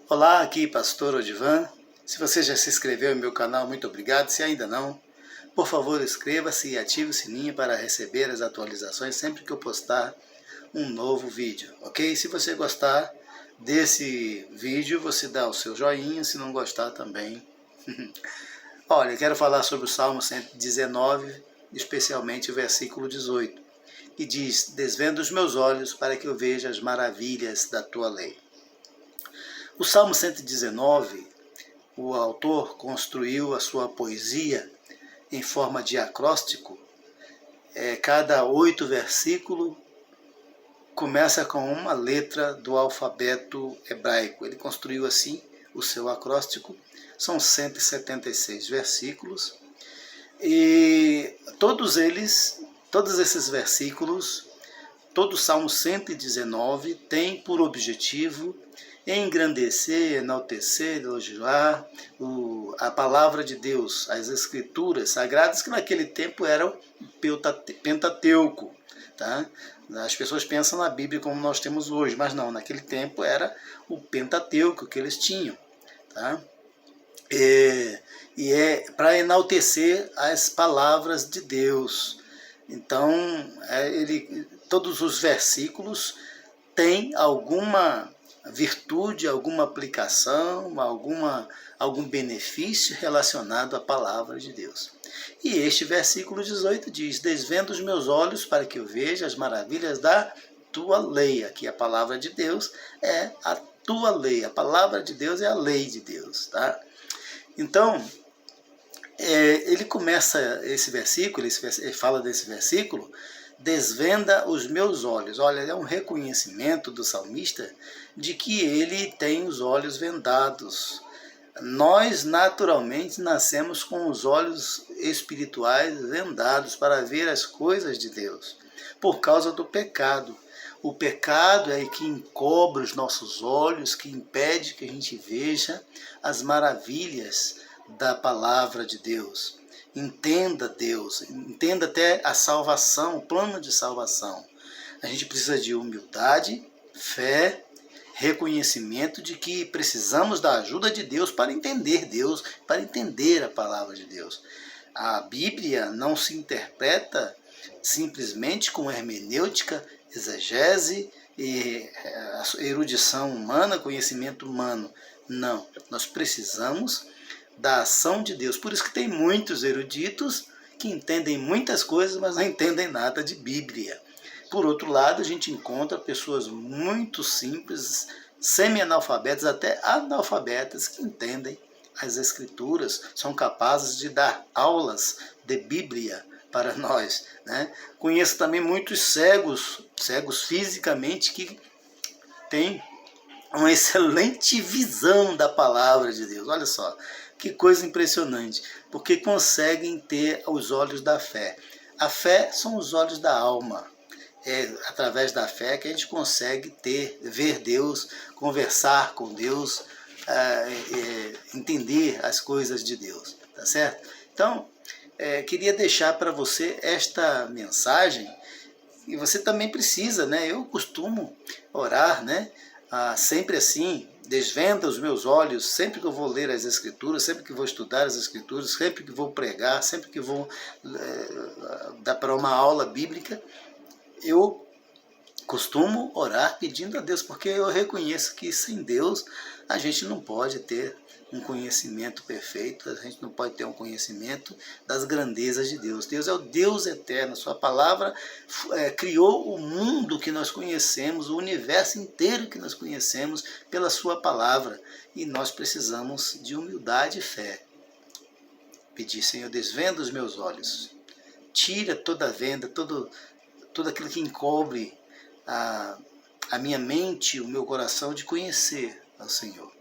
Olá, aqui Pastor Odivan. Se você já se inscreveu em meu canal, muito obrigado. Se ainda não, por favor inscreva-se e ative o sininho para receber as atualizações sempre que eu postar um novo vídeo, ok? Se você gostar desse vídeo, você dá o seu joinha, se não gostar também. Olha, eu quero falar sobre o Salmo 119, especialmente o versículo 18, que diz: desvenda os meus olhos para que eu veja as maravilhas da tua lei. O Salmo 119, o autor construiu a sua poesia em forma de acróstico. Cada 8 versículos começa com uma letra do alfabeto hebraico. Ele construiu assim o seu acróstico. São 176 versículos. E todos esses versículos, todo o Salmo 119 tem por objetivo engrandecer, enaltecer, elogiar a palavra de Deus, as escrituras sagradas, que naquele tempo eram Pentateuco. Tá? As pessoas pensam na Bíblia como nós temos hoje, mas não, naquele tempo era o Pentateuco que eles tinham. Tá? E é para enaltecer as palavras de Deus. Então, todos os versículos têm alguma virtude, alguma aplicação, algum benefício relacionado à palavra de Deus. E este versículo 18 diz: desvenda os meus olhos para que eu veja as maravilhas da tua lei. Aqui a palavra de Deus é a tua lei, a palavra de Deus é a lei de Deus. Tá? Então, ele começa esse versículo, ele fala desse versículo, desvenda os meus olhos. Olha, é um reconhecimento do salmista de que ele tem os olhos vendados. Nós, naturalmente, nascemos com os olhos espirituais vendados para ver as coisas de Deus, por causa do pecado. O pecado é que encobre os nossos olhos, que impede que a gente veja as maravilhas da palavra de Deus. Entenda Deus, entenda até a salvação, o plano de salvação. A gente precisa de humildade, fé, reconhecimento de que precisamos da ajuda de Deus, para entender a palavra de Deus. A Bíblia não se interpreta simplesmente com hermenêutica, exegese, erudição humana, conhecimento humano. Não, nós precisamos da ação de Deus. Por isso que tem muitos eruditos que entendem muitas coisas, mas não entendem nada de Bíblia. Por outro lado, a gente encontra pessoas muito simples, semi-analfabetas, até analfabetas, que entendem as Escrituras, são capazes de dar aulas de Bíblia para nós. Né? Conheço também muitos cegos fisicamente, que têm uma excelente visão da palavra de Deus. Olha só, que coisa impressionante, porque conseguem ter os olhos da fé. A fé são os olhos da alma. É através da fé que a gente consegue ver Deus, conversar com Deus, entender as coisas de Deus, tá certo? Então, queria deixar para você esta mensagem, e você também precisa, né? Eu costumo orar, né? Sempre assim: desvenda os meus olhos, sempre que eu vou ler as Escrituras, sempre que vou estudar as Escrituras, sempre que vou pregar, sempre que vou dar para uma aula bíblica, eu costumo orar pedindo a Deus, porque eu reconheço que sem Deus a gente não pode ter um conhecimento perfeito, a gente não pode ter um conhecimento das grandezas de Deus. Deus é o Deus eterno, sua palavra criou o mundo que nós conhecemos, o universo inteiro que nós conhecemos pela sua palavra, e nós precisamos de humildade e fé. Pedir: Senhor, desvenda os meus olhos, tira toda a venda, tudo aquilo que encobre a minha mente, o meu coração, de conhecer ao Senhor.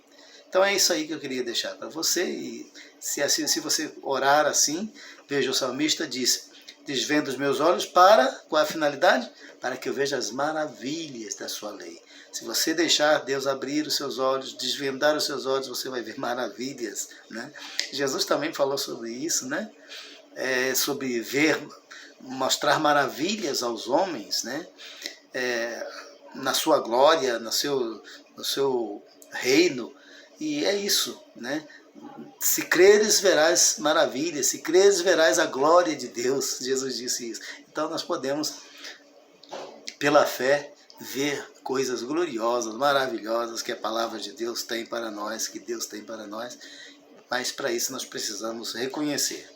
Então é isso aí que eu queria deixar para você. E se você orar assim, veja, o salmista disse: desvenda os meus olhos qual é a finalidade? Para que eu veja as maravilhas da sua lei. Se você deixar Deus abrir os seus olhos, desvendar os seus olhos, você vai ver maravilhas. Né? Jesus também falou sobre isso, né? Sobre mostrar maravilhas aos homens, né? Na sua glória, no seu reino, E é isso, né? Se creres, verás maravilhas, se creres, verás a glória de Deus. Jesus disse isso. Então nós podemos, pela fé, ver coisas gloriosas, maravilhosas que a palavra de Deus tem para nós, que Deus tem para nós, mas para isso nós precisamos reconhecer.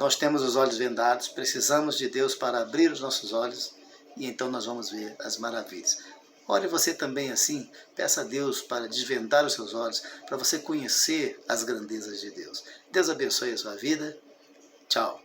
Nós temos os olhos vendados, precisamos de Deus para abrir os nossos olhos e então nós vamos ver as maravilhas. Ore você também assim, peça a Deus para desvendar os seus olhos, para você conhecer as grandezas de Deus. Deus abençoe a sua vida. Tchau.